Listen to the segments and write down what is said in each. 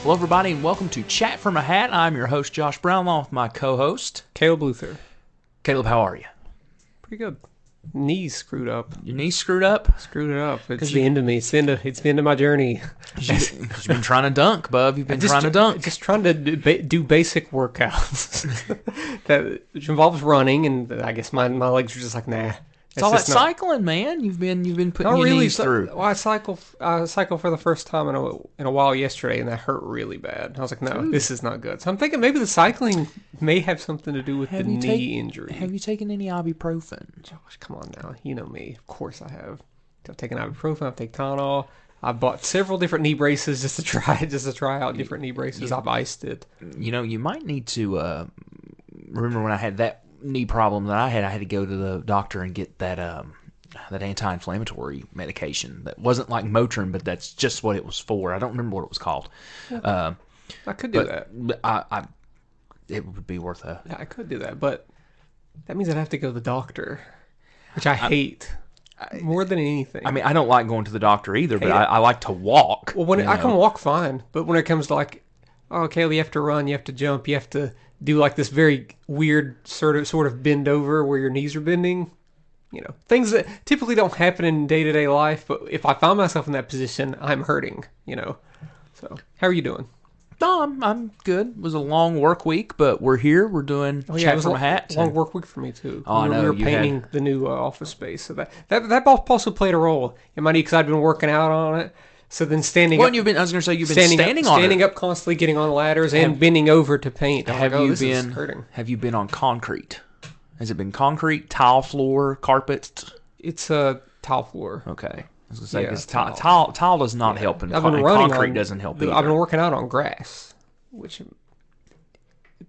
Hello, everybody, and welcome to Chat from a Hat. I'm your host, Josh Brown, along with my co-host, Caleb Luther. Caleb. How are you? Pretty good. Knees screwed up. Your knees screwed up? Screwed it up. It's the end of me. It's the end of my journey. You've been trying to dunk, bub. You've been trying to dunk. Just trying to do basic workouts which involves running, and I guess my legs are just like, nah. It's all that cycling, man. You've been putting your knees through. Well, I cycled for the first time in a while yesterday, and that hurt really bad. I was like, no, this is not good. So I'm thinking maybe the cycling may have something to do with the knee injury. Have you taken any ibuprofen? Josh, come on now. You know me. Of course I have. I've taken ibuprofen. I've taken Tylenol. I bought several different knee braces just to try out different knee braces. I've iced it. You know, you might need to remember when I had that knee problem that I had to go to the doctor and get that anti-inflammatory medication that wasn't like Motrin, but that's just what it was for. I don't remember what it was called. I could do that. It would be worth a... Yeah, I could do that, but that means I'd have to go to the doctor, which I hate more than anything. I mean, I don't like going to the doctor either, but I like to walk. Well, I can walk fine, but when it comes to like, oh, okay, you have to run, you have to jump, you have to do like this very weird sort of bend over where your knees are bending. You know, things that typically don't happen in day-to-day life, but if I find myself in that position, I'm hurting, you know. So, how are you doing? No, I'm good. It was a long work week, but we're here. We're doing Chat from a Hat. Long work week for me, too. Oh, I know. We were painting the new office space, so that also played a role in my knee because I'd been working out on it. So then standing up... I was going to say, you've been standing up constantly, getting on ladders, and bending over to paint. This is hurting. Have you been on concrete? Has it been concrete, tile floor, carpet? It's a tile floor. Okay. I was going to say, because tile does not help, and concrete doesn't help either. I've been working out on grass, which...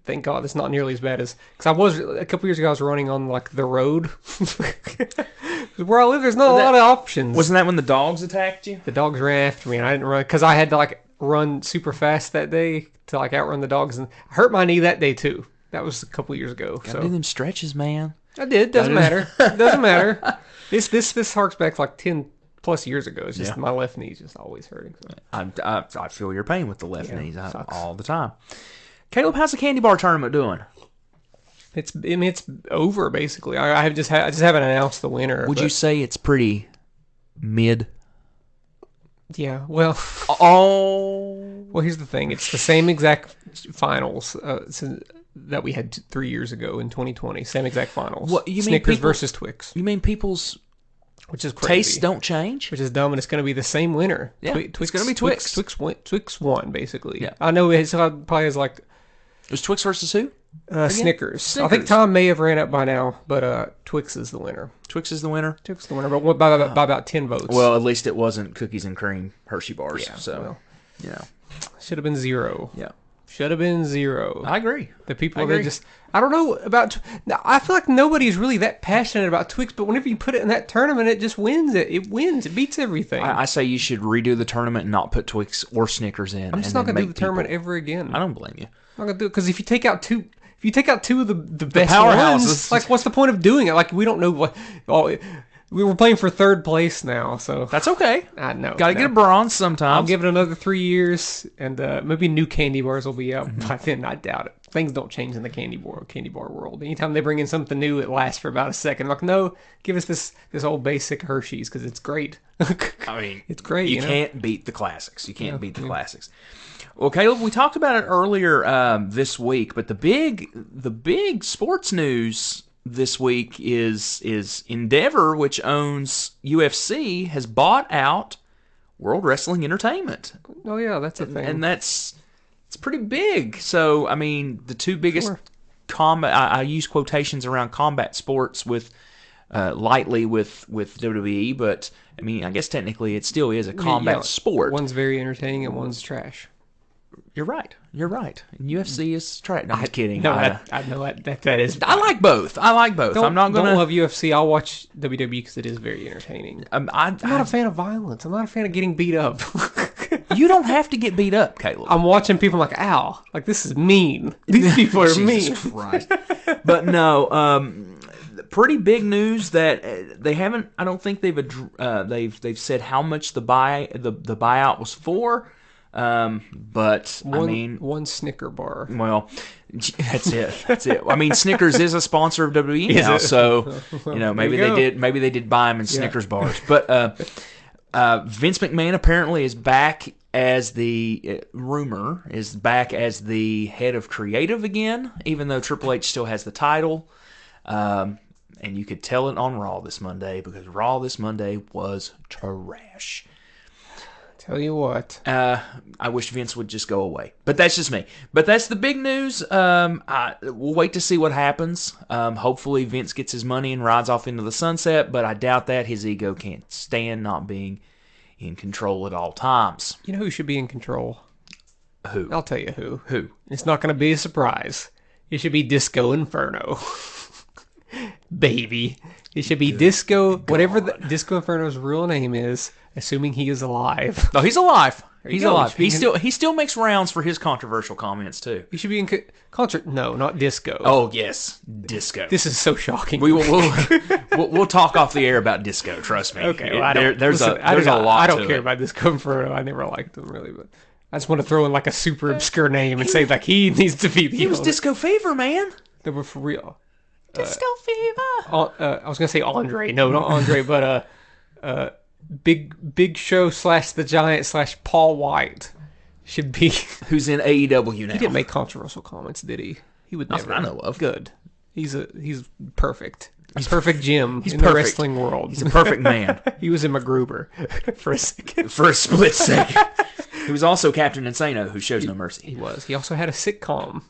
Thank God it's not nearly as bad as... Because a couple years ago, I was running on, like, the road. Where I live, there's not a lot of options. Wasn't that when the dogs attacked you? The dogs ran after me, and I didn't run... Because I had to, like, run super fast that day to, like, outrun the dogs. And I hurt my knee that day, too. That was a couple years ago. Gotta do them stretches, man. I did. Doesn't matter. Doesn't matter. This harks back to, like, 10+ years ago. It's just my left knee's just always hurting. So. I feel your pain with the left knees all the time. Caleb, how's the candy bar tournament doing? It's over basically. I just haven't announced the winner. Would you say it's pretty mid? Yeah. Well. Well, here's the thing. It's the same exact finals that we had 3 years ago in 2020. Same exact finals. What you Snickers versus Twix? You mean people's which is crazy. Tastes don't change? Which is dumb, and it's going to be the same winner. Yeah, it's going to be Twix. Twix won, basically. Yeah. I know it probably has like... It was Twix versus who? Snickers. I think Tom may have ran up by now, but Twix is the winner. Twix is the winner? Twix is the winner, but by about 10 votes. Well, at least it wasn't cookies and cream Hershey bars. Yeah, so, should have been 0. Yeah. Should have been 0. I agree. The people that just... I don't know about... I feel like nobody's really that passionate about Twix, but whenever you put it in that tournament, it just wins it. It wins. It beats everything. I say you should redo the tournament and not put Twix or Snickers in. I'm just not going to do the tournament ever again. I don't blame you. I'm not going to do it, because if you take out two of the best powerhouses, like, what's the point of doing it? Like, we don't know what... We were playing for 3rd place now, so... That's okay. I know. Got to get a bronze sometimes. I'll give it another 3 years, and maybe new candy bars will be out by then. I doubt it. Things don't change in the candy bar world. Anytime they bring in something new, it lasts for about a second. Like, no, give us this old basic Hershey's, because it's great. I mean... It's great, you can't beat the classics. You can't beat the classics. Well, Caleb, we talked about it earlier this week, but the big sports news... this week is Endeavor, which owns UFC, has bought out World Wrestling Entertainment. Oh yeah, that's a thing, and it's pretty big. So I mean, the two biggest combat. I use quotations around combat sports with lightly with WWE, but I mean, I guess technically it still is a combat sport. One's very entertaining and one's trash. You're right. And UFC is trash. No, I'm just kidding. No, I know that is. I like both. I'm not going to love UFC. I'll watch WWE because it is very entertaining. I'm not a fan of violence. I'm not a fan of getting beat up. You don't have to get beat up, Caleb. I'm watching people like, ow, like this is mean. These people are mean. Jesus Christ. But no, pretty big news that they haven't. I don't think they've said how much the buyout was for. But I mean, one Snicker bar. well, that's it. That's it. I mean, Snickers is a sponsor of WWE now, so maybe they did buy them in Snickers bars. But Vince McMahon apparently is back as the rumor is back as the head of creative again, even though Triple H still has the title. And you could tell it on Raw this Monday, because Raw this Monday was trash. Tell you what. I wish Vince would just go away. But that's just me. But that's the big news. We'll wait to see what happens. Hopefully Vince gets his money and rides off into the sunset, but I doubt that. His ego can't stand not being in control at all times. You know who should be in control? Who? I'll tell you who. Who? It's not going to be a surprise. It should be Disco Inferno. Baby. It should be Disco, whatever Disco Inferno's real name is, assuming he is alive. No, he's alive. He's go. alive. He still makes rounds for his controversial comments too. He should be in concert. No, not Disco. Oh yes, Disco. This is so shocking. We'll talk off the air about Disco. Trust me. Okay. Well, there's a lot. I don't care about Disco Inferno. I never liked him really, but I just want to throw in like a super obscure name and say like he needs to be the. He was Disco Fever, man. They were for real. Disco Fever. I was gonna say Andre. No, not Andre, but Big Show / the Giant / Paul White should be. Who's in AEW now? He didn't make controversial comments, did he? He would never. I know of. Good. He's perfect. He's perfect Jim in perfect. the wrestling world. He's a perfect man. He was in MacGruber for a second. For a split second. He was also Captain Insano, who shows no mercy. He was. He also had a sitcom.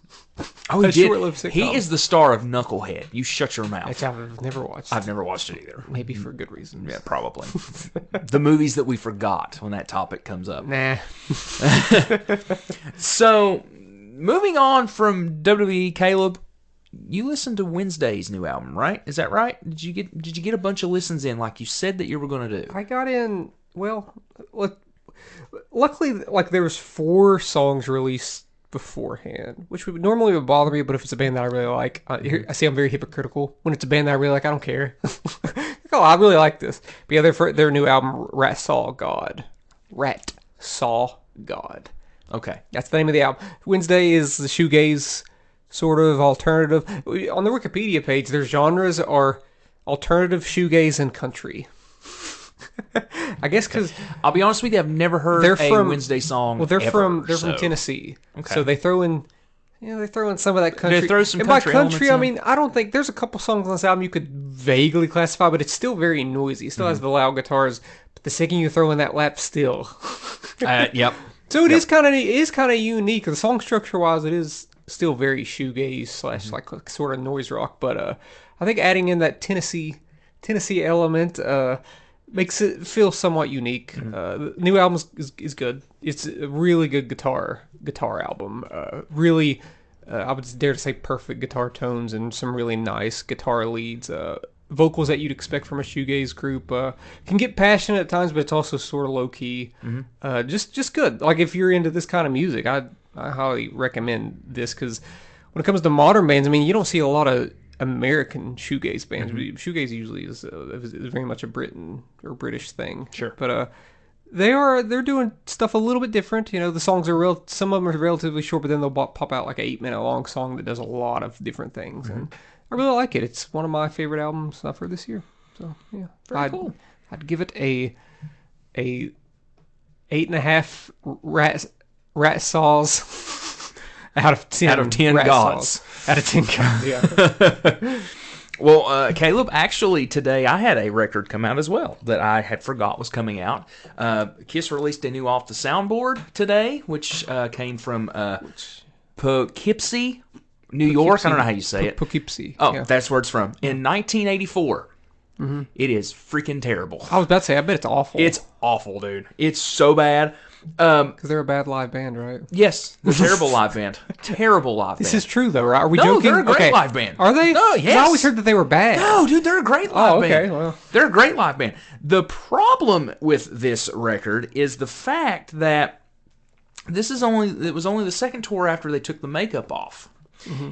Oh, he did. Short-lived sitcom. He is the star of Knucklehead. You shut your mouth. Which I've never watched. I've never watched it either. Maybe for good reasons. Yeah, probably. The movies that we forgot when that topic comes up. Nah. So, moving on from WWE, Caleb, you listened to Wednesday's new album, right? Is that right? Did you get a bunch of listens in like you said that you were going to do? I got in. Well, luckily, like there was 4 songs released beforehand, which would normally bother me, but if it's a band that I really like, I see I'm very hypocritical. When it's a band that I really like, I don't care. Oh, I really like this. But yeah, their new album, Rat Saw God. Okay. That's the name of the album. Wednesday is the shoegaze sort of alternative. On the Wikipedia page, their genres are alternative, shoegaze, and country. I guess because I'll be honest with you, I've never heard a Wednesday song. Well, they're from Tennessee, so they throw in, some of that country. They throw some and country by country, I elements in. mean I don't think there's a couple songs on this album you could vaguely classify, but it's still very noisy. It still has the loud guitars, but the second you throw in that lap steel. Yep. So it is kind of unique. The song structure wise, it is still very shoegaze / like sort of noise rock, but I think adding in that Tennessee element makes it feel somewhat unique. The new album is good. It's a really good guitar album. Really, I would dare to say perfect guitar tones and some really nice guitar leads. Vocals that you'd expect from a shoegaze group. Can get passionate at times, but it's also sort of low key. Just good. Like if you're into this kind of music, I highly recommend this, because when it comes to modern bands, I mean, you don't see a lot of American shoegaze bands. Shoegaze usually is very much a Britain or British thing. Sure. But they're doing stuff a little bit different. The songs are some of them are relatively short, but then they'll pop out like an 8-minute long song that does a lot of different things. And I really like it. It's one of my favorite albums for this year. So yeah, very cool. I'd give it a 8.5 rat saws out of 10. Out of 10 gods. Out of 10 gods, yeah. Well, Caleb, actually today I had a record come out as well that I had forgot was coming out. Kiss released a new Off the Soundboard today, which came from Poughkeepsie, New York. I don't know how you say it. Poughkeepsie. Oh, yeah. that's where it's from. In 1984. It is freaking terrible. I was about to say, I bet it's awful. It's awful, dude. It's so bad. Because they're a bad live band, right? Yes, they're a terrible live band. Terrible live band. This is true, though, right? Are we No, joking? they're a great live band. Are they? No, yes. I always heard that they were bad. No, dude, they're a great live band. Okay, well. They're a great live band. The problem with this record is the fact that it was only the second tour after they took the makeup off.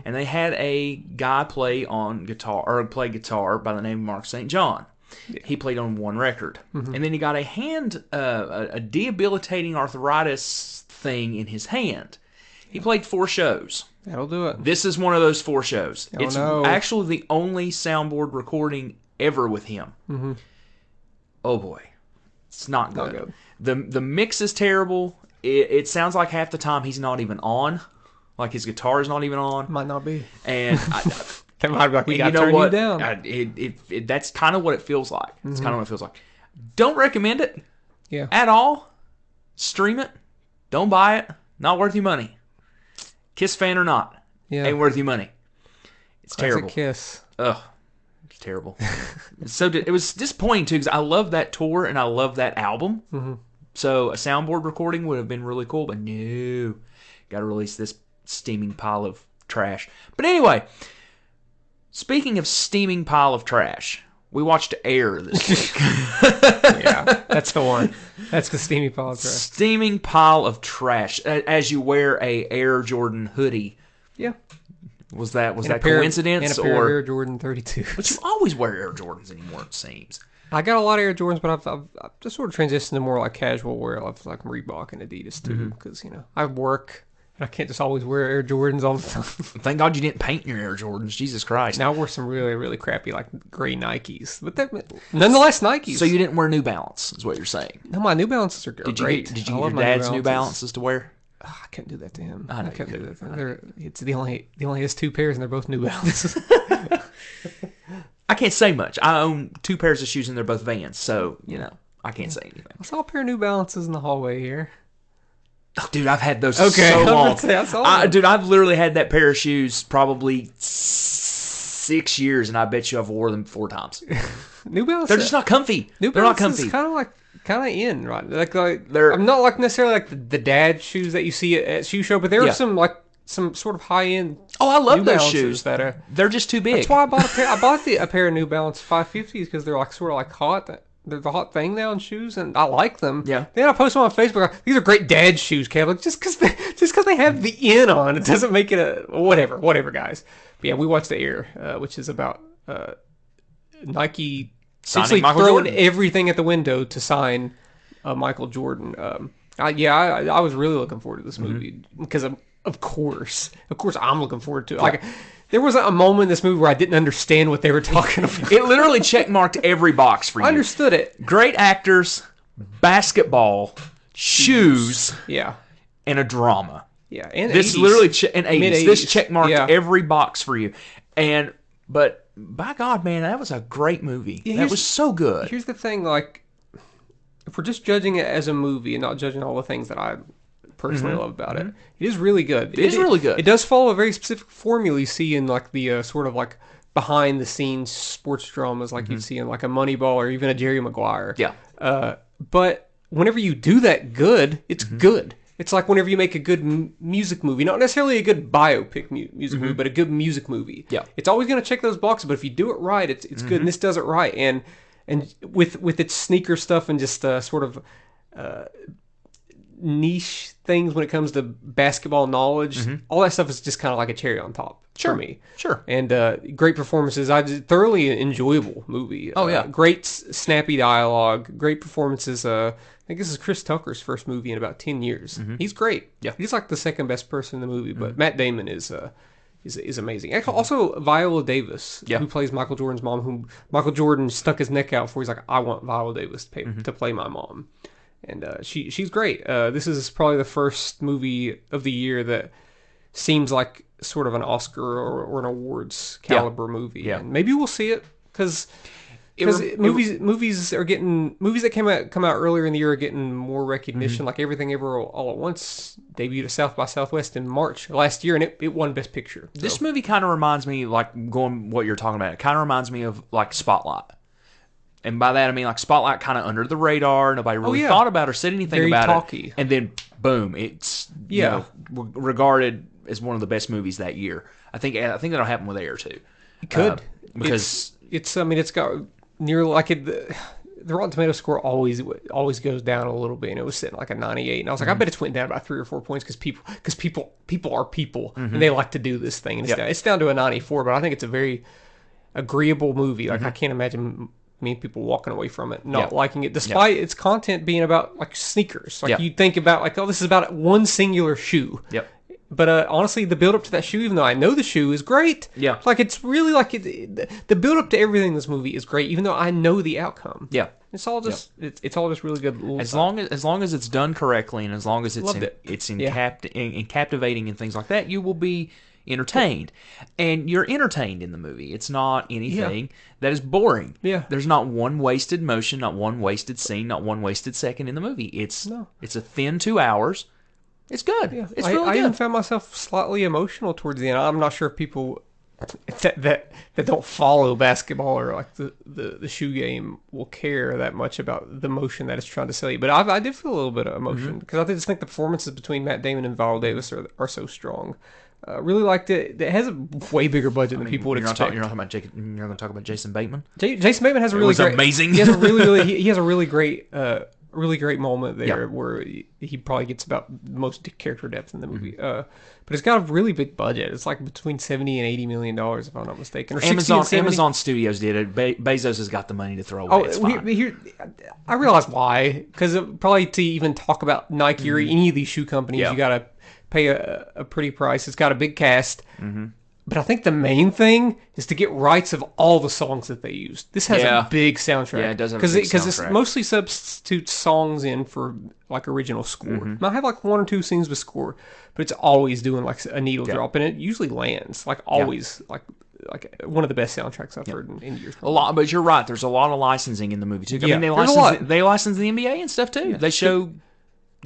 And they had a guy play guitar by the name of Mark St. John. Yeah. He played on one record. And then he got a debilitating arthritis thing in his hand. He played 4 shows. That'll do it. This is one of those 4 shows. Oh, It's no. actually the only soundboard recording ever with him. Mm-hmm. Oh boy, it's not good. Not good. The mix is terrible. It sounds like half the time he's not even on, like his guitar is not even on. Might not be. And That might be like, we got you to know turn what? you down. That's kind of what it feels like. It's kind of what it feels like. Don't recommend it Yeah. at all. Stream it. Don't buy it. Not worth your money. Kiss fan or not, Yeah. ain't worth your money. It's terrible. Kiss. Ugh, it's terrible. It was disappointing too because I love that tour and I love that album. Mm-hmm. So a soundboard recording would have been really cool, but no, got to release this steaming pile of trash. But anyway, speaking of steaming pile of trash, we watched Air this week. Yeah, that's the one. That's the steamy pile of trash. Steaming pile of trash. As you wear a Air Jordan hoodie. Yeah. Was that And coincidence and a pair or? of Air Jordan 32s. But you always wear Air Jordans anymore, it seems. I got a lot of Air Jordans, but I've just sort of transitioned to more like casual wear. I've like Reebok and Adidas too, because I work and I can't just always wear Air Jordans all the time. Thank God you didn't paint your Air Jordans. Jesus Christ. Now I wear some really, really crappy like gray Nikes, but nonetheless Nikes. So you didn't wear New Balance, is what you're saying. No, my New Balances are great. Did you I get love your my dad's New Balances to wear? Oh, I couldn't do that to him. I know couldn't you do that. couldn't. It's the only he only has 2 pairs and they're both New Balances. I can't say much. I own 2 pairs of shoes and they're both Vans, so, I can't say anything. I saw a pair of New Balances in the hallway here. Oh, dude, I've had those Okay, so I was long. gonna say, I saw them. Dude, I've literally had that pair of shoes probably 6 years, and I bet you I've wore them 4 times. New Balance. They're just not comfy. New They're not Balance comfy. is kind of in, right? Like They're- I'm not like necessarily like the dad shoes that you see at shoe show, but there Yeah. are some sort of high end. Oh, I love New those Balances shoes. that are. They're just too big. That's why I bought a pair. I bought a pair of New Balance 550s because they're like sort of like hot. They're the hot thing now in shoes, and I like them. Yeah. Then I post them on Facebook. Like, these are great dad shoes, Kev. Like, just because they have the N on, it doesn't make it a whatever, guys. But yeah, we watched the Air, which is about Nike essentially Michael throwing Jordan. everything at the window to sign Michael Jordan. I was really looking forward to this movie because of course I'm looking forward to it. Like, there was a moment in this movie where I didn't understand what they were talking about. It literally checkmarked every box for you. I understood it. Great actors, basketball, shoes, Yeah. and a drama. Yeah. And This 80s. literally and 80s. This Mid-80s. checkmarked Yeah. every box for you. But by God, man, that was a great movie. Yeah, that was so good. Here's the thing, like, if we're just judging it as a movie and not judging all the things that I personally love about it, it is really good. It is really good. It does follow a very specific formula you see in like the sort of like behind the scenes sports dramas, like you'd see in like a Moneyball or even a Jerry Maguire. Yeah. But whenever you do that good, it's good. It's like whenever you make a good music movie, not necessarily a good biopic music movie, but a good music movie. Yeah. It's always going to check those boxes, but if you do it right, it's good, and this does it right. And with its sneaker stuff and just sort of niche things when it comes to basketball knowledge, all that stuff is just kind of like a cherry on top for me. Sure. And great performances. Thoroughly enjoyable movie. Oh, yeah. Great snappy dialogue. Great performances. I think this is Chris Tucker's first movie in about 10 years. He's great. Yeah. He's like the second best person in the movie, but Matt Damon is amazing. Actually, also Viola Davis, Yeah. who plays Michael Jordan's mom, whom Michael Jordan stuck his neck out for. He's like, I want Viola Davis to play my mom. And she's great. This is probably the first movie of the year that seems like sort of an Oscar or an awards caliber movie. Yeah. And maybe we'll see it because movies that come out earlier in the year are getting more recognition. Like Everything Ever All at Once debuted at South by Southwest in March last year, and it won Best Picture. So. This movie kind of reminds me, like going what you're talking about, it kind of reminds me of like Spotlight. And by that I mean like Spotlight kind of under the radar. Nobody really thought about or said anything Very about talky. it. And then boom, it's regarded as one of the best movies that year. I think that'll happen with Air too. It could because it's got near like the Rotten Tomato score always goes down a little bit, and it was sitting like a 98. And I was like, I bet it's went down about 3 or 4 points because people are people, and they like to do this thing. And it's down to a 94, but I think it's a very agreeable movie. Like I can't imagine me and people walking away from it, not Yeah. liking it, despite its content being about like sneakers. Like Yeah. you think about like, oh, this is about one singular shoe. Yep. But honestly, the build up to that shoe, even though I know the shoe is great, Yeah. like it's really like the build up to everything in this movie is great, even though I know the outcome. Yeah. It's all just it's all just really good. As long as it's done correctly, and as long as Loved it. it's Yeah. captivating and things like that, you will be entertained, and you're entertained in the movie. It's not anything that is boring. Yeah. There's not one wasted motion, not one wasted scene, not one wasted second in the movie. It's a thin 2 hours. It's good. Yeah, It's I really even good. found myself slightly emotional towards the end. I'm not sure if people that don't follow basketball or like the shoe game will care that much about the emotion that it's trying to sell you. But I did feel a little bit of emotion because I just think the performances between Matt Damon and Viola Davis are so strong. Really liked it. It has a way bigger budget than people would expect. You're not going to talk about Jason Bateman. Jason Bateman has a really was great, amazing. He has a he has a really great moment there where he probably gets about the most character depth in the movie. But it's got a really big budget. It's like between $70 and $80 million, if I'm not mistaken. Or 60 and 70. Amazon Studios did it. Bezos has got the money to throw away. It's fine. I realize why. Because probably to even talk about Nike or any of these shoe companies, you got to pay a pretty price. It's got a big cast. But I think the main thing is to get rights of all the songs that they used. This has a big soundtrack. Yeah, it does have a big Because soundtrack. it mostly substitutes songs in for like original score. Might have like one or two scenes with score, but it's always doing like a needle drop, and it usually lands. Like always, like one of the best soundtracks I've heard in years. A lot, but you're right. There's a lot of licensing in the movie too. I mean, they license the NBA and stuff too. They show,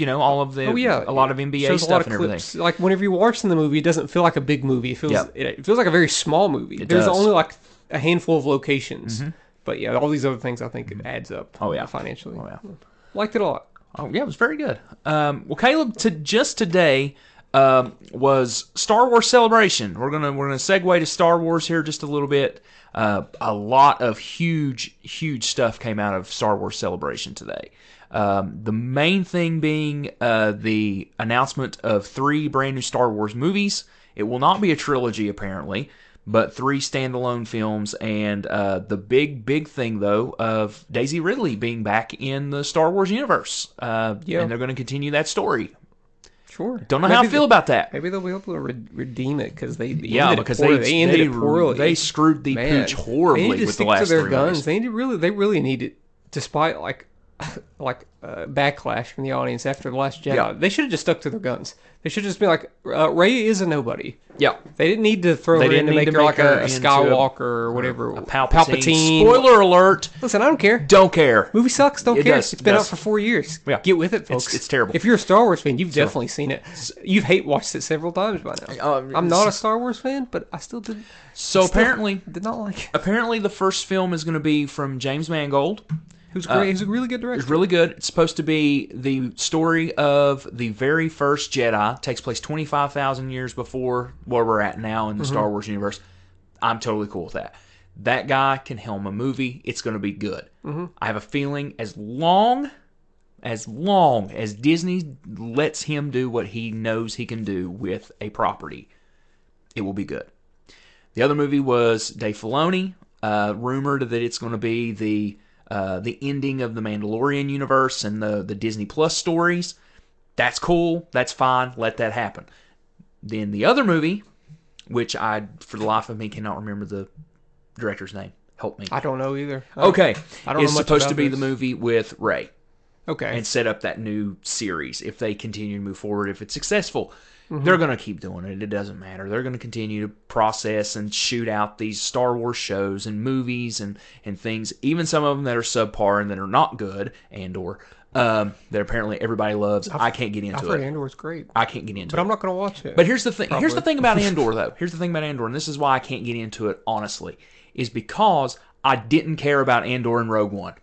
all of the a lot of NBA shows stuff and everything. Like whenever you're watching the movie, it doesn't feel like a big movie. It feels it feels like a very small movie. There's does. only like a handful of locations, but all these other things I think it adds up. Financially. Oh yeah, liked it a lot. Oh yeah, it was very good. Well, Caleb, just today was Star Wars Celebration. We're gonna segue to Star Wars here just a little bit. A lot of huge stuff came out of Star Wars Celebration today. The main thing being the announcement of 3 brand new Star Wars movies. It will not be a trilogy, apparently, but 3 standalone films. And the big thing, though, of Daisy Ridley being back in the Star Wars universe. And they're going to continue that story. Sure. Don't know how I feel about that. Maybe they'll be able to redeem it because they ended they it poorly. They screwed the pooch horribly with the last 3 movies. They really need it, despite backlash from the audience after The Last Jedi. Yeah. They should have just stuck to their guns. They should just be like, Rey is a nobody. Yeah. They didn't need to throw her in to make her like a Skywalker or whatever. A Palpatine. Spoiler. Spoiler alert. Listen, I don't care. Don't care. Movie sucks. Don't It care. does. It's been It out does. for 4 years. Yeah. Get with it, folks. It's terrible. If you're a Star Wars fan, you've definitely seen it. You've watched it several times by now. I'm not a Star Wars fan, but I still did. So apparently, did not like it. Apparently, the first film is going to be from James Mangold. Who's great. He's a really good director. It's really good. It's supposed to be the story of the very first Jedi. It takes place 25,000 years before where we're at now in the Star Wars universe. I'm totally cool with that. That guy can helm a movie. It's going to be good. I have a feeling as long as Disney lets him do what he knows he can do with a property, it will be good. The other movie was Dave Filoni, rumored that it's going to be the ending of the Mandalorian universe and the Disney Plus stories. That's cool. That's fine. Let that happen. Then the other movie, which I, for the life of me, cannot remember the director's name. Help me. I don't know either. Okay. I don't know it's much supposed about to be this. the movie with Rey. Okay. And set up that new series if they continue to move forward. If it's successful, they're going to keep doing it. It doesn't matter. They're going to continue to process and shoot out these Star Wars shows and movies and things, even some of them that are subpar and that are not good, that apparently everybody loves. I can't get into I've heard it. Andor's great. I can't get into it. But I'm not going to watch it. But here's the thing. Probably. Here's the thing about Andor, though. Here's the thing about Andor, and this is why I can't get into it, honestly, is because I didn't care about Andor and Rogue One.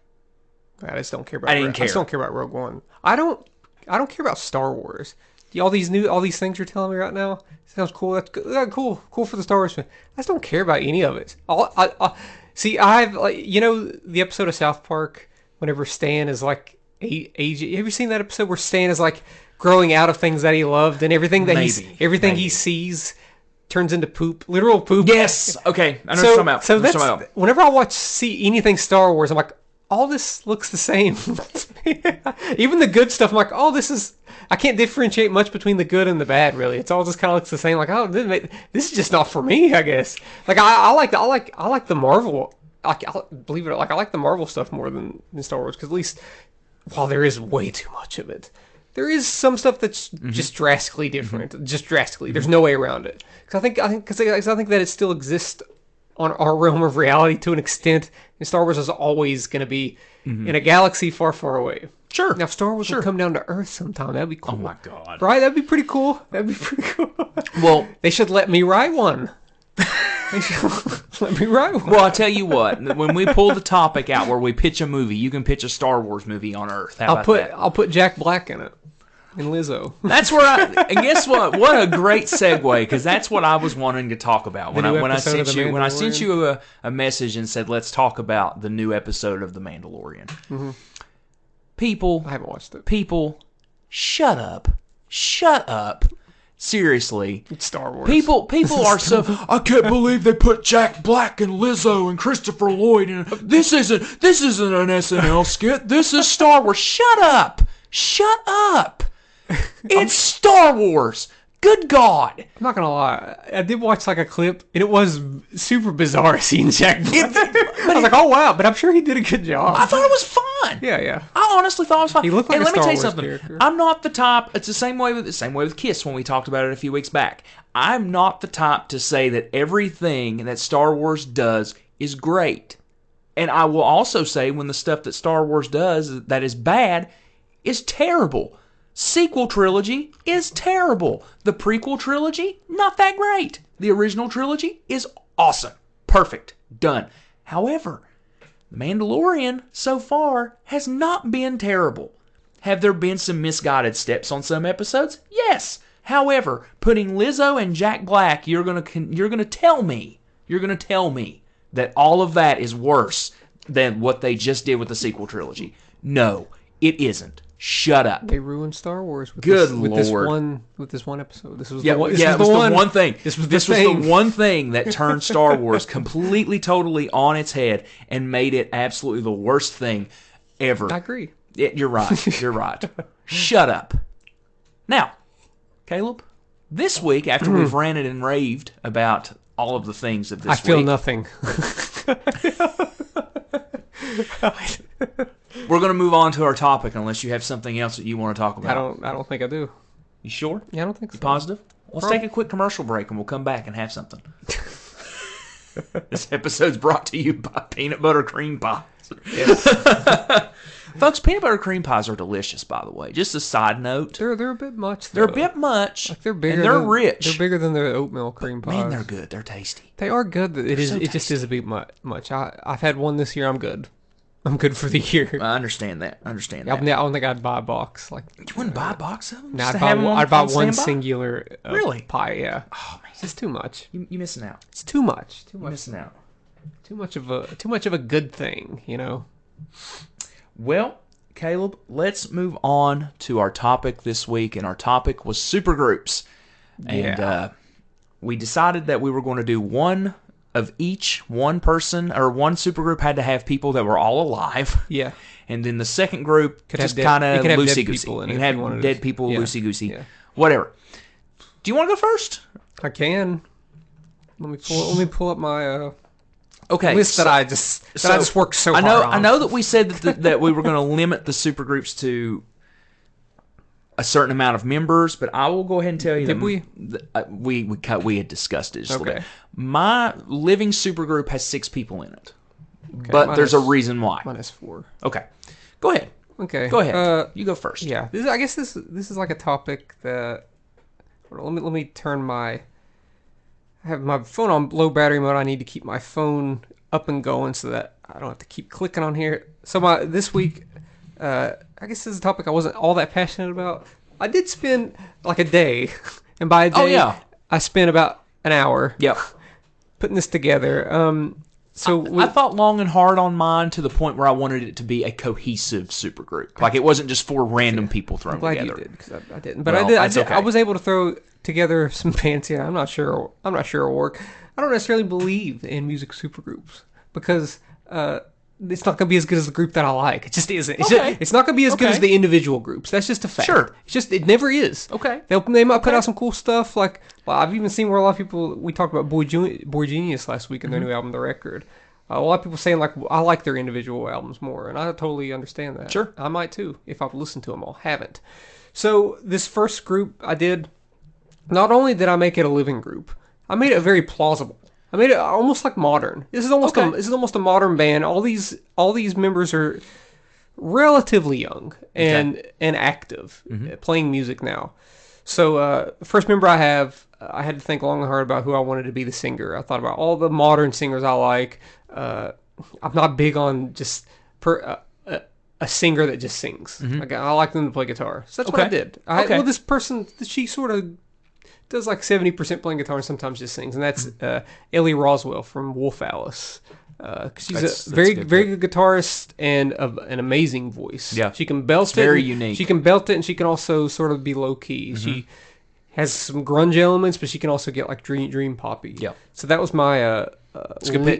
I just don't care about. I just don't care about Rogue One. I don't care about Star Wars. All these things you're telling me right now sounds cool. That's good. Cool for the Star Wars fan. I just don't care about any of it. I've the episode of South Park whenever Stan is like age. Have you seen that episode where Stan is like growing out of things that he loved and everything that he sees turns into poop, literal poop. Yes. Okay. I know what you're talking about. So I know what that's you're talking about. whenever I see anything Star Wars, I'm like, all this looks the same. Even the good stuff, I'm like, oh, this is. I can't differentiate much between the good and the bad. Really, it's all just kind of looks the same. Like, oh, this is just not for me, I guess. Like, I like the Marvel. Believe it or not, I like the Marvel stuff more than Star Wars, because at least while there is way too much of it, there is some stuff that's just drastically different. Just drastically, there's no way around it. Because I think that it still exists on our realm of reality to an extent, and Star Wars is always going to be in a galaxy far, far away. Sure. Now, if Star Wars would come down to Earth sometime, that'd be cool. Oh my God. Right? That'd be pretty cool. Well, they should let me write one. They should let me write one. Well, I'll tell you what. When we pull the topic out where we pitch a movie, you can pitch a Star Wars movie on Earth. How about that? I'll put Jack Black in it. And Lizzo. That's where and guess what? What a great segue, because that's what I was wanting to talk about when I sent you a message and said let's talk about the new episode of The Mandalorian. Mm-hmm. People, I haven't watched it. People, shut up. Seriously, it's Star Wars. People are so. I can't believe they put Jack Black and Lizzo and Christopher Lloyd in. This isn't an SNL skit. This is Star Wars. Shut up. It's Star Wars. Good God. I'm not gonna lie. I did watch like a clip, and it was super bizarre seeing Jack Black. I was like, oh wow, but I'm sure he did a good job. I thought it was fun. Yeah. I honestly thought it was fun. He looked like and a let me Star tell you Wars something. character. I'm not the type. It's the same way with Kiss when we talked about it a few weeks back. I'm not the type to say that everything that Star Wars does is great. And I will also say when the stuff that Star Wars does that is bad is terrible. Sequel trilogy is terrible. The prequel trilogy, not that great. The original trilogy is awesome. Perfect. Done. However, The Mandalorian so far has not been terrible. Have there been some misguided steps on some episodes? Yes. However, putting Lizzo and Jack Black, you're gonna tell me that all of that is worse than what they just did with the sequel trilogy. No, it isn't. Shut up. They ruined Star Wars with Good Lord. With this one episode. This was the one thing. This was the one thing that turned Star Wars completely, totally on its head and made it absolutely the worst thing ever. I agree. You're right. You're right. Shut up. Now, Caleb, this week, after we've ranted and raved about all of the things of this week... I feel nothing. We're going to move on to our topic unless you have something else that you want to talk about. I don't think I do. You sure? Yeah, I don't think so. You positive? Let's take a quick commercial break and we'll come back and have something. This episode's brought to you by peanut butter cream pies. Yes. Folks, peanut butter cream pies are delicious, by the way. Just a side note. They're a bit much, They're though. a bit much. Like they're bigger. And they're rich. They're bigger than the oatmeal cream pies. Man, they're good. They're tasty. They are good. It just is a bit much. I've had one this year. I'm good. I'm good for the year. I understand that. I don't think I'd buy a box. Like you wouldn't buy a box of them? No, I'd buy one singular really? Pie. Yeah. Oh man, it's too much. You missing out. It's too much. You're missing out. Too much of a good thing, you know. Well, Caleb, let's move on to our topic this week, and our topic was supergroups. And we decided that we were going to do one of each. One person or one supergroup had to have people that were all alive. Yeah. And then the second group could just kind of loosey-goosey. You can have dead people loosey-goosey. Yeah. Whatever. Do you want to go first? I can. Let me pull up my okay, list that I just worked so hard on. I know that we said that we were going to limit the supergroups to a certain amount of members, but I will go ahead and tell you that we had discussed it just a little bit. My living supergroup has 6 people in it, but there's a reason why. Mine is 4. Okay, go ahead. Okay, go ahead. You go first. Yeah, I guess this is like a topic that. Let me turn my. I have my phone on low battery mode. I need to keep my phone up and going so that I don't have to keep clicking on here. So this week, I guess this is a topic I wasn't all that passionate about. I did spend like a day, and by a day, I spent about an hour. Yep. Putting this together. So I thought long and hard on mine to the point where I wanted it to be a cohesive supergroup. Like it wasn't just 4 random people thrown together. I'm glad you did, because I didn't. But I did. I was able to throw together some bands. Yeah, I'm not sure. I'm not sure it'll work. I don't necessarily believe in music supergroups because it's not going to be as good as the group that I like. It just isn't. It's not going to be as good as the individual groups. That's just a fact. Sure. It never is. Okay. They might put out some cool stuff. Like, well, I've even seen where a lot of people, we talked about Boy Genius last week and their new album, The Record. A lot of people saying, like, I like their individual albums more, and I totally understand that. Sure. I might too, if I've listened to them all. Haven't. So, this first group I did, not only did I make it a living group, I made it very plausible. I made it almost like modern. This is almost a modern band. All these members are relatively young and active, playing music now. So the first member I had to think long and hard about who I wanted to be the singer. I thought about all the modern singers I like. I'm not big on just a singer that just sings. Like, I like them to play guitar. So that's what I did. Well, this person, she sort of does like 70% playing guitar and sometimes just sings, and that's Ellie Roswell from Wolf Alice. She's a very good guitarist and an amazing voice. Yeah, she can belt it. Very unique. She can belt it, and she can also sort of be low key. She has some grunge elements, but she can also get like dream poppy. Yeah. So that was my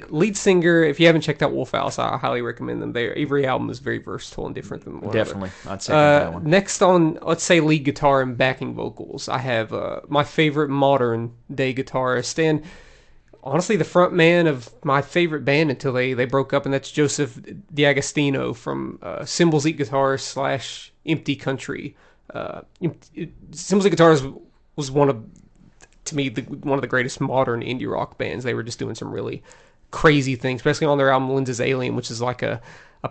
lead singer. If you haven't checked out Wolf Alice, I highly recommend them. Every album is very versatile and different than one Definitely. other. I'd say that one. Next on, let's say, lead guitar and backing vocals, I have my favorite modern day guitarist, and honestly the front man of my favorite band until they broke up, and that's Joseph D'Agostino from Cymbals Eat Guitars / Empty Country. Cymbals Eat Guitars was one of the greatest modern indie rock bands. They were just doing some really crazy things, especially on their album Lindsay's Alien, which is like a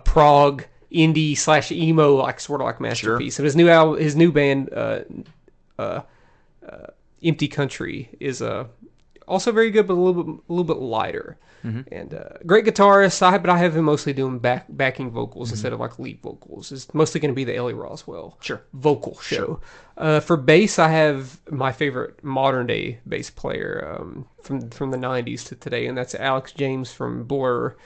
prog indie / emo, like sort of like masterpiece. Sure. And his new band, Empty Country, is also very good, but a little bit lighter. And great guitarist. But I have him mostly doing backing vocals instead of like lead vocals. It's mostly going to be the Ellie Roswell vocal show. For bass, I have my favorite modern day bass player from the 90s to today, and that's Alex James from Blur.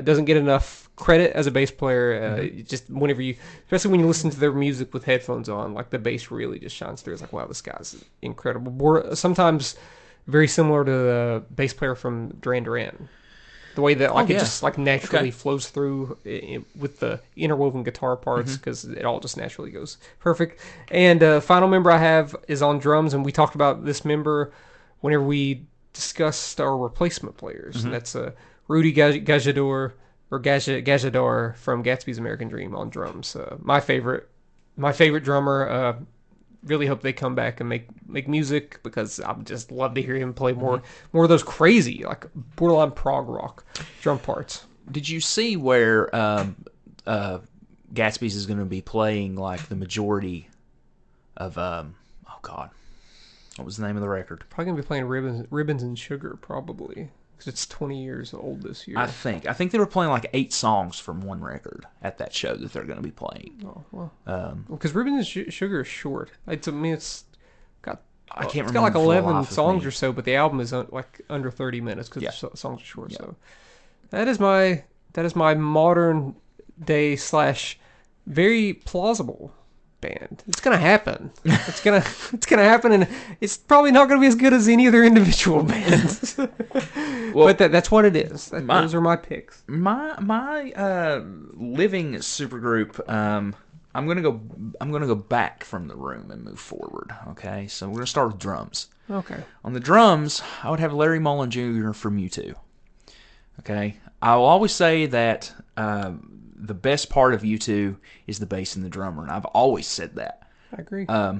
Doesn't get enough credit as a bass player. Just especially when you listen to their music with headphones on, like the bass really just shines through. It's like, wow, this guy's incredible. Sometimes very similar to the bass player from Duran Duran. The way that it just like naturally flows through with the interwoven guitar parts, because it all just naturally goes perfect. And final member I have is on drums, and we talked about this member whenever we discussed our replacement players. And that's Rudy Gajador from Gatsby's American Dream on drums. My favorite drummer. Really hope they come back and make music, because I just love to hear him play more of those crazy, like borderline prog rock drum parts. Did you see where Gatsby's is going to be playing like the majority of what was the name of the record? Probably going to be playing Ribbons and Sugar, probably. It's 20 years old this year. I think they were playing like 8 songs from one record at that show that they're going to be playing. Oh, well. Because Ribbons and Sugar is short. I mean, it's got I can't it's remember. got like 11 songs or so, but the album is like under 30 minutes because the songs are short. Yeah. So that is my modern day / very plausible band. It's gonna happen. It's gonna happen, and it's probably not gonna be as good as any of their individual bands. Well, but that's what it is. Those are my picks. My living supergroup. I'm gonna go back from the room and move forward. Okay, so we're gonna start with drums. Okay. On the drums, I would have Larry Mullen Jr. from U2. Okay, I'll always say that the best part of U2 is the bass and the drummer, and I've always said that. I agree. I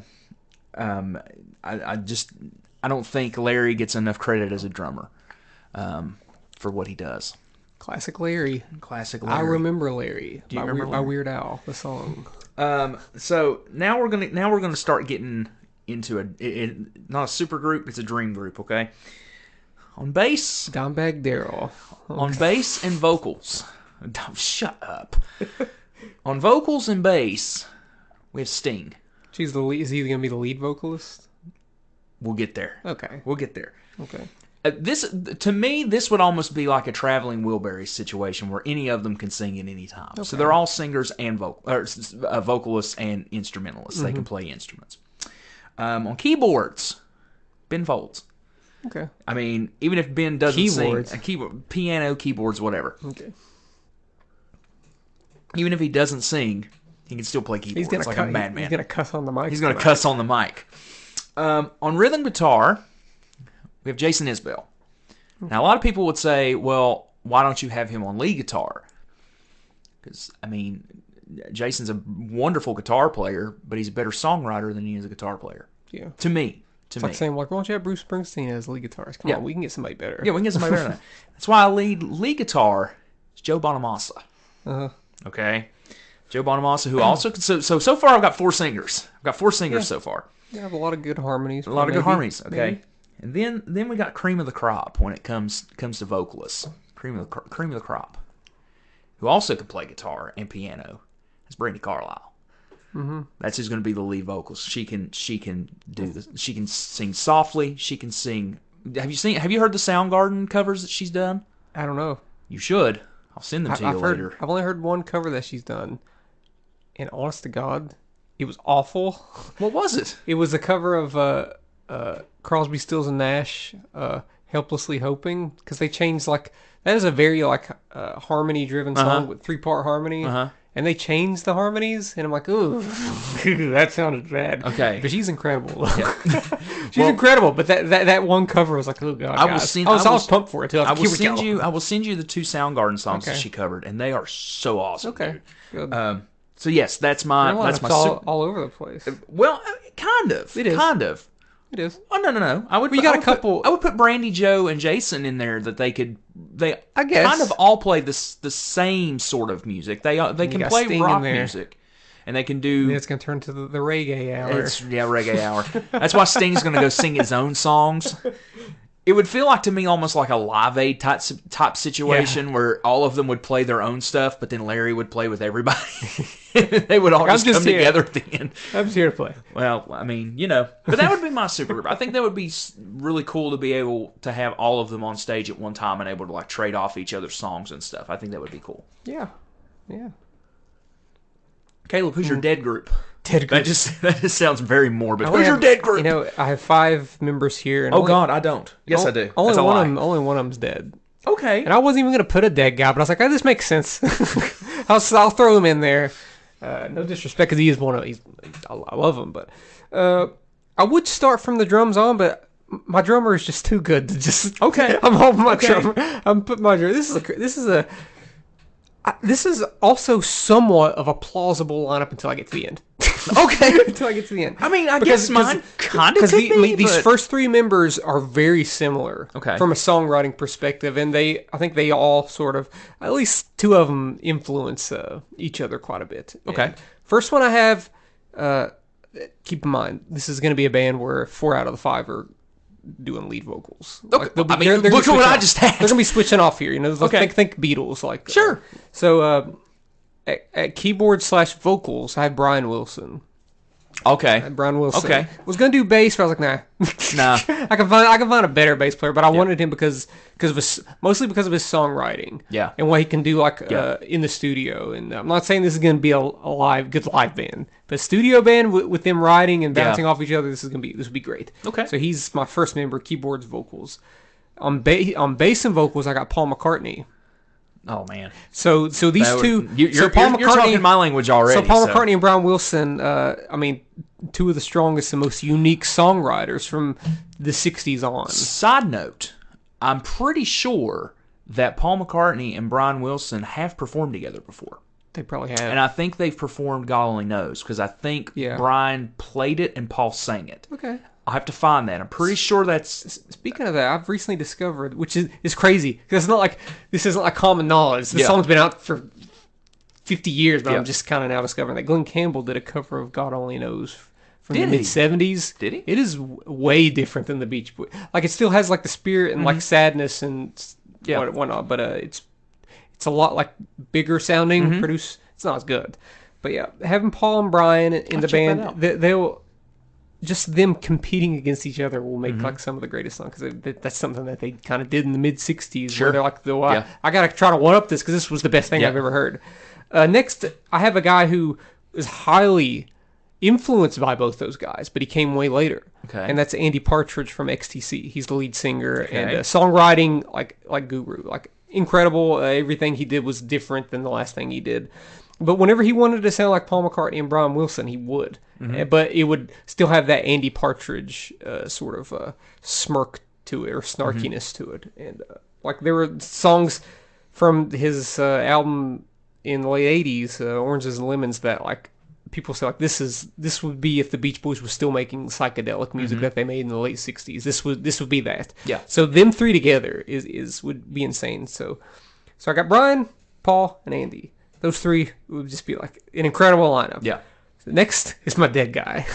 don't think Larry gets enough credit as a drummer for what he does. Classic Larry. I remember Larry. Do you remember by Weird Al, the song. So now we're gonna start getting into not a super group, it's a dream group. Okay. On bass, Dimebag Darrell. On bass and vocals. Shut up. On vocals and bass, we have Sting. Is he going to be the lead vocalist? We'll get there. Okay. We'll get there. Okay. To me, this would almost be like a traveling Wilburys situation where any of them can sing at any time. Okay. So they're all singers and vocalists and instrumentalists. They can play instruments. On keyboards, Ben Folds. Okay. I mean, even if Ben doesn't Keyboards. sing, piano, keyboards, whatever. Okay. Even if he doesn't sing, he can still play keyboards. It's like a madman. He's gonna cuss on the mic. He's going to cuss on the mic. On rhythm guitar, we have Jason Isbell. Now, a lot of people would say, well, why don't you have him on lead guitar? Because, I mean, Jason's a wonderful guitar player, but he's a better songwriter than he is a guitar player. Yeah. To me. It's like saying, why don't you have Bruce Springsteen as lead guitarist? Come on, we can get somebody better. Yeah, we can get somebody better than that. That's why lead guitar is Joe Bonamassa. Uh-huh. Okay? Joe Bonamassa, who also... So far, I've got 4 singers. I've got 4 singers so far. You have a lot of good harmonies. A lot of good harmonies, okay? Maybe. And then we got cream of the crop when it comes to vocalists. Cream of the crop. Who also can play guitar and piano. That's Brandy Carlisle. Mm-hmm. That's who's going to be the lead vocalist. She can do this. She can sing softly. She can sing. Have you heard the Soundgarden covers that she's done? I don't know. You should. I'll send them to you later. I've only heard one cover that she's done, and honest to God, it was awful. What was it? It was a cover of Crosby, Stills and Nash, "Helplessly Hoping," because they changed that is a very harmony-driven song with 3-part harmony. And they changed the harmonies, and I'm like, ooh, that sounded bad. Okay, but she's incredible. Yeah. She's incredible. But that one cover was like, oh god, I was pumped for it too. I will send you the 2 Soundgarden songs that she covered, and they are so awesome. Okay, dude. Good. So yes, that's my all over the place. Well, kind of. It is kind of. It is. Oh no! I would. I would put Brandy, Joe, and Jason in there that they could. I guess kind of all play the same sort of music. They can play Sting rock music, and they can do. And it's gonna turn to the reggae hour. Reggae hour. That's why Sting's gonna go sing his own songs. It would feel like to me almost like a Live Aid type situation where all of them would play their own stuff, but then Larry would play with everybody. They would all just come together at the end. I'm just here to play. Well, I mean, but that would be my supergroup. I think that would be really cool to be able to have all of them on stage at one time and able to trade off each other's songs and stuff. I think that would be cool. Yeah. Caleb, who's your dead group? Dead group. That just sounds very morbid. Who's your dead group? I have 5 members here. And God, I don't. Yes, I do. Only one of them's dead. Okay. And I wasn't even going to put a dead guy, but I was like, this makes sense. I'll throw him in there. No disrespect, because he is one of I love him, but I would start from the drums on, but my drummer is just too good to just. Okay. I'm holding my drummer. I'm putting my drummer. This is also somewhat of a plausible lineup until I get to the end. Okay. Until I get to the end. I mean, I guess mine kind of could be. These first 3 members are very similar from a songwriting perspective, and I think they all sort of, at least 2 of them influence each other quite a bit. Okay. And first one I have, keep in mind, this is going to be a band where 4 out of the 5 are doing lead vocals. Okay. Look at what I just had. They're going to be switching off here. Think Beatles. Sure. So at keyboard / vocals, I have Brian Wilson. Okay. Brian Wilson. Okay. Was going to do bass, but I was like, nah. I can find a better bass player, but I wanted him mostly because of his songwriting. Yeah. And what he can do in the studio. And I'm not saying this is going to be a good live band, but a studio band with them writing and bouncing off each other, this would be great. Okay. So he's my first member, keyboards, vocals. On bass and vocals, I got Paul McCartney. Oh man! So these two, you're talking my language already. So Paul McCartney and Brian Wilson, 2 of the strongest and most unique songwriters from the '60s on. Side note: I'm pretty sure that Paul McCartney and Brian Wilson have performed together before. They probably have, and I think they've performed "God Only Knows" because I think Brian played it and Paul sang it. Okay. I'll have to find that. I'm pretty sure that's... Speaking of that, I've recently discovered, which is crazy, because this isn't like common knowledge. This song's been out for 50 years, but I'm just kind of now discovering that Glenn Campbell did a cover of God Only Knows from the mid-'70s. Did he? It is way different than the Beach Boys. It still has the spirit and sadness and whatnot, but it's a lot bigger sounding, produced. It's not as good. But yeah, having Paul and Brian in the band, they'll... Just them competing against each other will make some of the greatest songs, because that's something that they kind of did in the mid-'60s. Sure. Where they're I got to try to one-up this because this was the best thing I've ever heard. Next, I have a guy who is highly influenced by both those guys, but he came way later. Okay. And that's Andy Partridge from XTC. He's the lead singer Okay. and songwriting like guru, like incredible. Everything he did was different than the last thing he did. But whenever he wanted to sound like Paul McCartney and Brian Wilson, he would. But it would still have that Andy Partridge sort of smirk to it or snarkiness to it. And like there were songs from his album in the late 80s, Oranges and Lemons, that like people say like this would be if the Beach Boys were still making psychedelic music that they made in the late 60s. This would be that. Yeah. So them three together is would be insane. So I got Brian, Paul, and Andy. Those three would just be like an incredible lineup. Yeah. So next is my dead guy.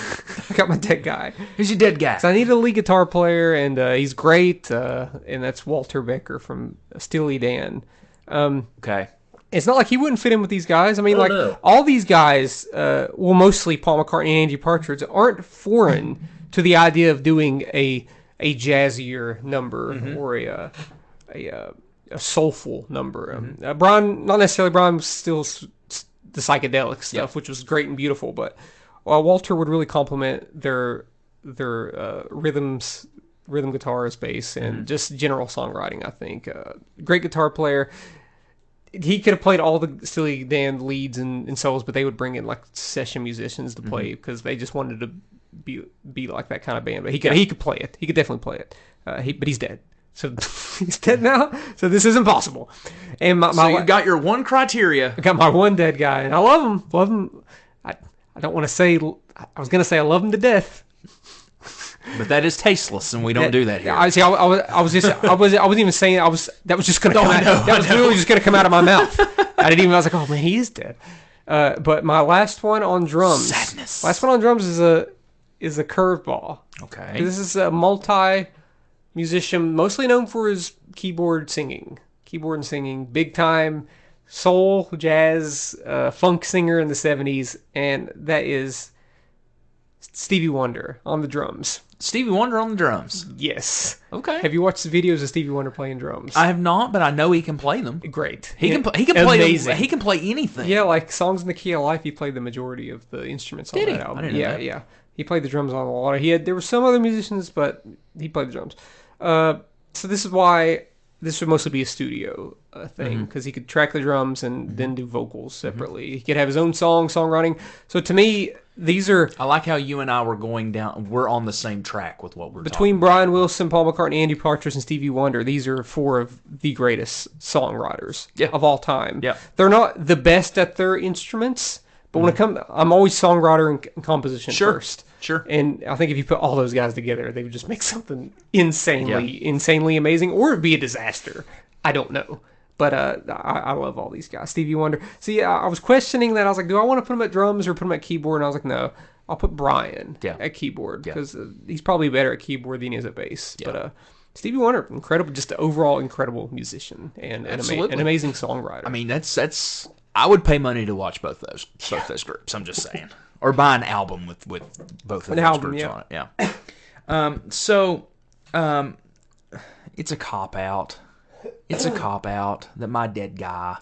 I got my dead guy. Who's your dead guy? So I need a lead guitar player, and he's great. And that's Walter Becker from Steely Dan. Okay. It's not like he wouldn't fit in with these guys. I mean, no. all these guys, well, mostly Paul McCartney and Andy Partridge, aren't foreign to the idea of doing a jazzier number or a soulful number. Brian, not necessarily Brian, was still the psychedelic stuff, which was great and beautiful, but Walter would really complement their rhythm guitars, bass, and just general songwriting. I think great guitar player. He could have played all the Steely Dan leads and solos, but they would bring in like session musicians to play because they just wanted to be like that kind of band. But he could play it. He could definitely play it. But he's dead. So he's dead now. So this isn't possible. And So you got your one criteria. I got my one dead guy, and I love him. Love him. I don't want to say. I was gonna say I love him to death. But that is tasteless, and we don't do that here. I wasn't even saying. That was just gonna come out. That was literally just gonna come out of my mouth. I didn't even. I was like, oh man, he is dead. But my last one on drums. Sadness. Last one on drums is a curveball. Okay. This is a musician, mostly known for his keyboard and singing, big time soul, jazz, funk singer in the 70s, and that is Stevie Wonder on the drums. Stevie Wonder on the drums. Yes. Okay. Have you watched the videos of Stevie Wonder playing drums? I have not, but I know he can play them. Great. He can play. Amazing. He can play anything. Yeah, like Songs in the Key of Life, he played the majority of the instruments on Did he? that album. I didn't know that. Yeah. He played the drums on a lot. There were some other musicians, but he played the drums. So this is why this would mostly be a studio thing, because he could track the drums and then do vocals separately. He could have his own songwriting. So to me, these are... I like how you and I were going down. We're on the same track with what we're between talking Brian Wilson, Paul McCartney, Andy Partridge, and Stevie Wonder. These are four of the greatest songwriters of all time. Yeah. They're not the best at their instruments, but when it comes, I'm always songwriter and composition first. Sure. And I think if you put all those guys together, they would just make something insanely amazing, or it'd be a disaster. I don't know. But I love all these guys. Stevie Wonder. See, I was questioning that. I was like, do I want to put him at drums or put him at keyboard? And I was like, no, I'll put Brian at keyboard because he's probably better at keyboard than he is at bass. Yeah. But Stevie Wonder, incredible, just an overall incredible musician and an amazing songwriter. I mean, that's. I would pay money to watch both those groups. I'm just saying, or buy an album with both of those groups on it. Yeah. It's a cop out. It's a cop out that my dead guy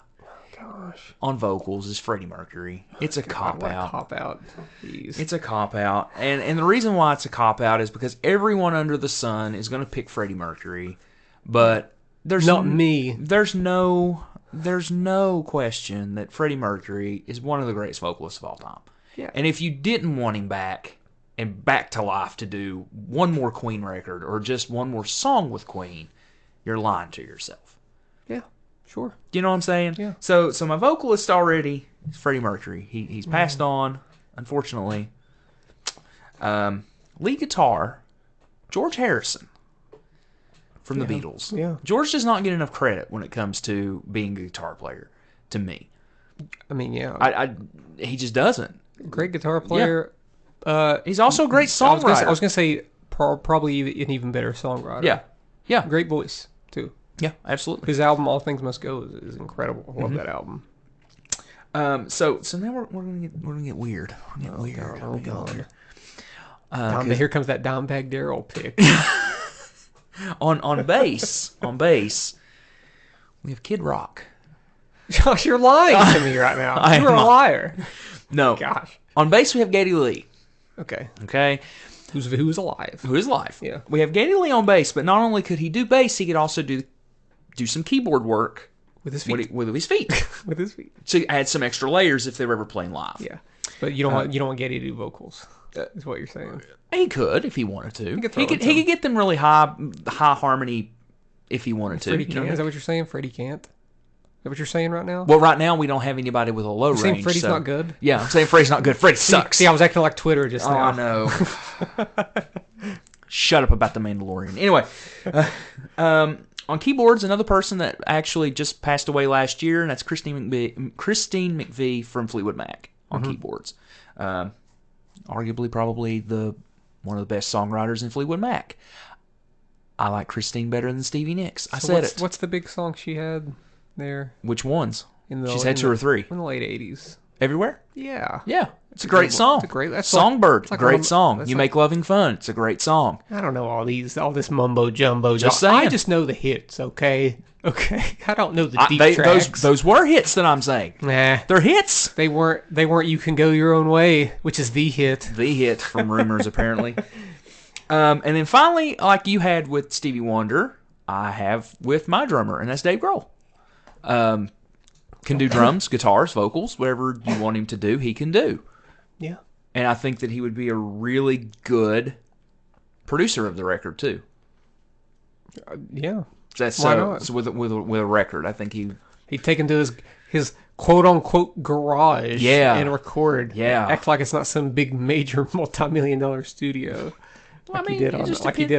on vocals is Freddie Mercury. It's a cop out. Cop out. Jeez. It's a cop out, and the reason why it's a cop out is because everyone under the sun is going to pick Freddie Mercury, but there's not me. There's no question that Freddie Mercury is one of the greatest vocalists of all time. Yeah. And if you didn't want him back to life to do one more Queen record or just one more song with Queen, you're lying to yourself. Yeah, sure. Do you know what I'm saying? Yeah. So my vocalist already is Freddie Mercury. He's passed on, unfortunately. Lead guitar, George Harrison from the Beatles. Yeah. George does not get enough credit when it comes to being a guitar player, to me. I mean, yeah. He just doesn't. Great guitar player. Yeah. He's also a great songwriter. I was going to say probably an even better songwriter. Yeah. Yeah. Great voice, too. Yeah, absolutely. His album, All Things Must Go, is incredible. I love that album. So now we're gonna get weird. We're gonna get weird. Here comes that Dimebag Darrell pick. on bass, we have Kid Rock. Josh, you're lying to me right now. You're a liar. No. Gosh. On bass, we have Geddy Lee. Okay. Okay. Who's alive? Who is live. Yeah. We have Geddy Lee on bass, but not only could he do bass, he could also do some keyboard work With his feet. with his feet With his feet. to add some extra layers if they were ever playing live. Yeah. But you don't want Getty to do vocals. Is what you're saying. He could if he wanted to. He could get them really high harmony if he wanted to. Freddie can't. Is that what you're saying? Freddie can't? Is that what you're saying right now? Well, right now we don't have anybody with a low range. Saying Freddie's not good? Yeah, I'm saying Freddie's not good. Freddie sucks. See, I was acting like Twitter just now. Oh, no. Shut up about the Mandalorian. Anyway, on keyboards, another person that actually just passed away last year, and that's Christine McVie from Fleetwood Mac on keyboards. Arguably, probably one of the best songwriters in Fleetwood Mac. I like Christine better than Stevie Nicks. I said it. What's the big song she had there? Which ones? She's had two or three. In the late 80s. Everywhere? Yeah. Yeah. It's a great song. That's Songbird, great song. You Make Loving Fun. It's a great song. I don't know all this mumbo jumbo. Just saying. I just know the hits, okay? Okay. I don't know the deep tracks. Those were hits that I'm saying. Nah. They're hits. They weren't You Can Go Your Own Way, which is the hit. The hit from Rumors, apparently. And then finally, like you had with Stevie Wonder, I have with my drummer, and that's Dave Grohl. Can do drums, guitars, vocals, whatever you want him to do, he can do. Yeah. And I think that he would be a really good producer of the record too. Yeah. Why not? So with a record, I think he'd take him to his quote unquote garage. Yeah. And record. Yeah. Act like it's not some big major multi-million-dollar studio. Well, he did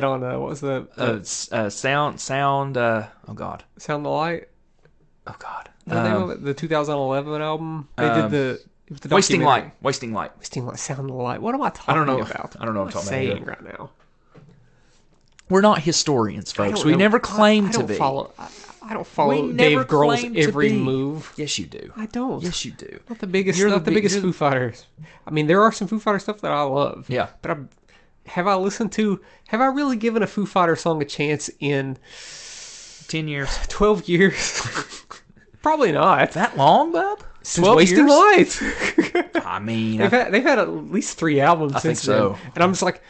on what was the sound? Oh God. Sound the Light. Oh God. The name of it, the 2011 album. They did the Wasting Light. Wasting Light. Sound the Light. What am I talking about? I don't know what I'm saying right now. We're not historians, folks. We never claim to be. I don't follow Dave Grohl's every move. Yes, you do. I don't. Yes, you do. Not the biggest. You're not the biggest Foo Fighters. I mean, there are some Foo Fighter stuff that I love. Yeah. But have I really given a Foo Fighter song a chance in 10 years, 12 years? Probably not. That long, bub? Since Wasting Light. I mean, they've had at least 3 albums since then. And I'm just like,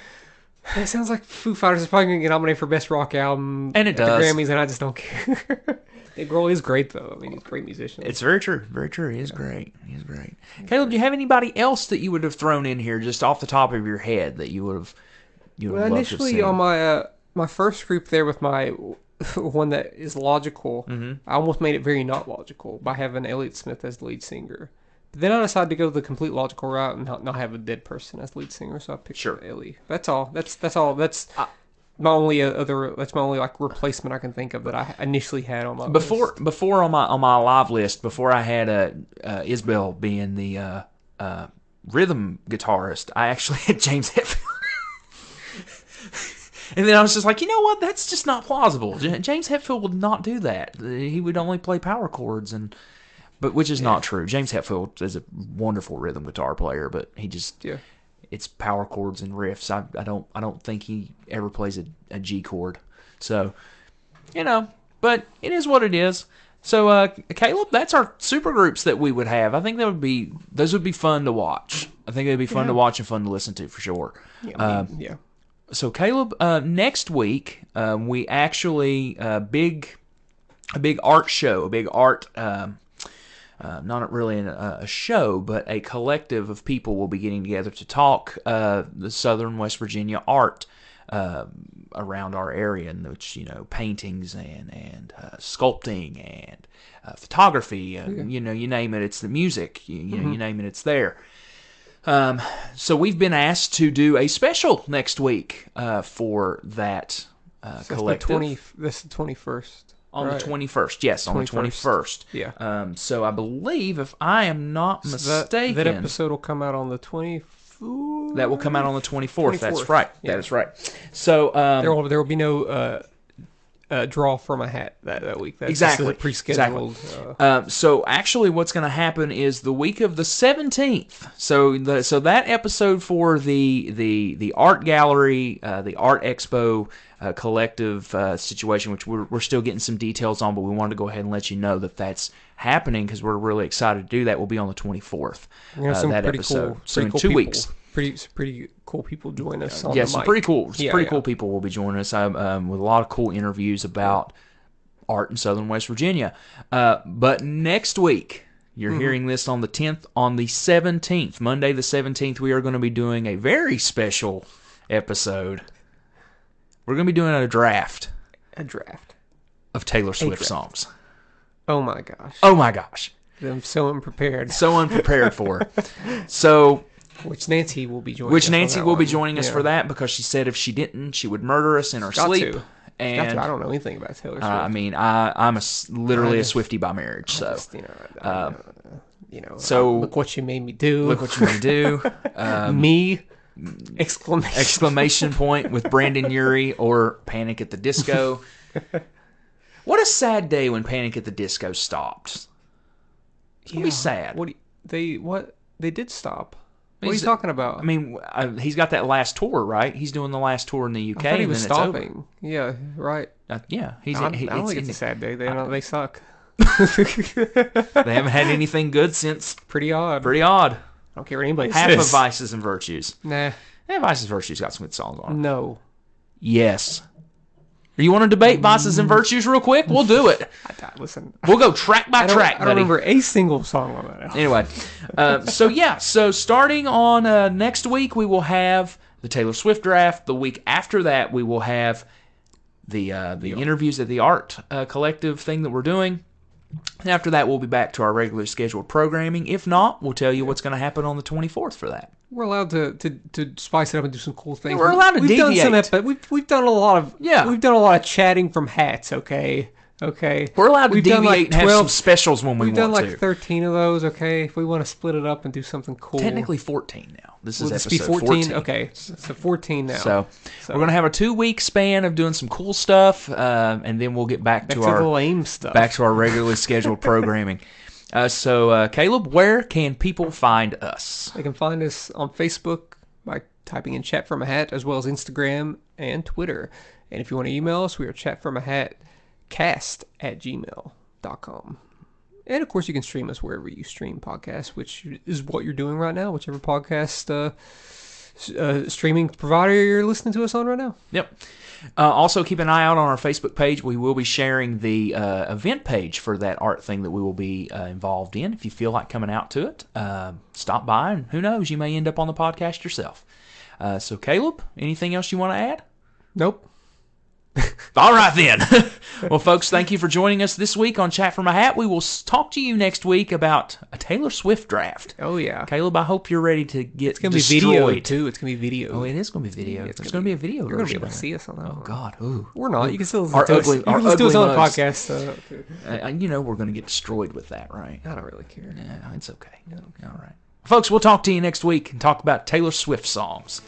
it sounds like Foo Fighters is probably going to get nominated for Best Rock Album and it does. The Grammys, and I just don't care. Dave Grohl is great, though. I mean, he's a great musician. It's very true. Very true. He is great. He is great. Caleb, do you have anybody else that you would have thrown in here just off the top of your head that you would have loved initially to have on my first group there with my one that is logical, I almost made it very not logical by having Elliott Smith as the lead singer. But then I decided to go the complete logical route and not have a dead person as lead singer, so I picked Ellie. That's all. That's all. That's my only like replacement I can think of that I initially had on my list. Before on my live list, before I had Isbell being the rhythm guitarist, I actually had James Hetfield. And then I was just like, you know what? That's just not plausible. James Hetfield would not do that. He would only play power chords, which is not true. James Hetfield is a wonderful rhythm guitar player, but he just it's power chords and riffs. I don't think he ever plays a G chord. So, but it is what it is. So, Caleb, that's our supergroups that we would have. I think those would be fun to watch. I think they'd be fun to watch and fun to listen to for sure. Yeah. So, Caleb, next week we actually a big art show, a big art. Not really a show, but a collective of people will be getting together to talk the Southern West Virginia art around our area, in which paintings and sculpting and photography. You name it, it's the music. You name it, it's there. So we've been asked to do a special next week for that collective. That's the 21st. On the 21st, yes, on the 21st. Yeah. So I believe, if I am not mistaken, that episode will come out on the 24th. That will come out on the 24th. That's right. Yeah. That is right. So there will be no draw from a hat that week. That's exactly pre-scheduled. Exactly. So actually, what's going to happen is the week of the 17th. So that episode for the art gallery, the art expo. Collective situation, which we're still getting some details on, but we wanted to go ahead and let you know that that's happening because we're really excited to do that. Will be on the 24th. That episode. So in 2 weeks. some pretty cool people join us on Yeah, the some mic. pretty cool people will be joining us with a lot of cool interviews about art in Southern West Virginia. But next week, you're hearing this on the 10th. On the 17th, Monday the 17th, we are going to be doing a very special episode. We're going to be doing a draft. A draft. Of Taylor Swift songs. Oh my gosh. Oh my gosh. I'm so unprepared. So unprepared for. So... Which Nancy will be joining us for that because she said if she didn't, she would murder us in her sleep. And I don't know anything about Taylor Swift. I mean, I'm literally a Swiftie by marriage. So, so look what you made me do. Look what you made me do. Me! Exclamation point with Brandon Urie or Panic at the Disco. What a sad day when Panic at the Disco stopped. It's gonna be sad. They did stop. What are you talking about? I mean, he's got that last tour, right? He's doing the last tour in the UK. I thought he was stopping. Yeah, right. Yeah, I don't think it's a sad day. They suck. They haven't had anything good since. Pretty odd. I don't care what anybody says. Half of Vices and Virtues. Nah. Vices and Virtues got some good songs on it. No. Yes. You want to debate Vices and Virtues real quick? We'll do it. Listen. We'll go track by track, buddy. I don't remember a single song on that album. Anyway, so starting on next week, we will have the Taylor Swift draft. The week after that, we will have the interviews at the art collective thing that we're doing. And after that, we'll be back to our regularly scheduled programming. If not, we'll tell you what's going to happen on the 24th for that. We're allowed to spice it up and do some cool things. Yeah, we're allowed to deviate. We've done a lot of chatting from hats. Okay. We're allowed to deviate and have some specials when we want to. We've done like 13 of those. Okay, if we want to split it up and do something cool. Technically 14 now. This is episode 14. Okay, so 14 now. So we're going to have a 2-week span of doing some cool stuff, and then we'll get back to our the lame stuff. Back to our regularly scheduled programming. So Caleb, where can people find us? They can find us on Facebook by typing in Chat From A Hat, as well as Instagram and Twitter. And if you want to email us, we are chatfromahatcast@gmail.com. And of course, you can stream us wherever you stream podcasts, which is what you're doing right now, whichever podcast streaming provider you're listening to us on right now. Yep. Also, keep an eye out on our Facebook page. We will be sharing the event page for that art thing that we will be involved in. If you feel like coming out to it, stop by, and who knows, you may end up on the podcast yourself. So, Caleb, anything else you want to add? Nope. All right, then. Well, folks, thank you for joining us this week on Chat From A Hat. We will talk to you next week about a Taylor Swift draft. Oh, yeah. Caleb, I hope you're ready to get It's going to be video, too. It's going to be video. Oh, it is going to be video. It's going to be a video You're version. You're going to be able to see us on that. Oh, God. Ooh. We're not. You can still listen to us. You can listen to us on the podcast. You know we're going to get destroyed with that, right? I don't really care. Yeah, it's okay. No. All right. Folks, we'll talk to you next week and talk about Taylor Swift songs.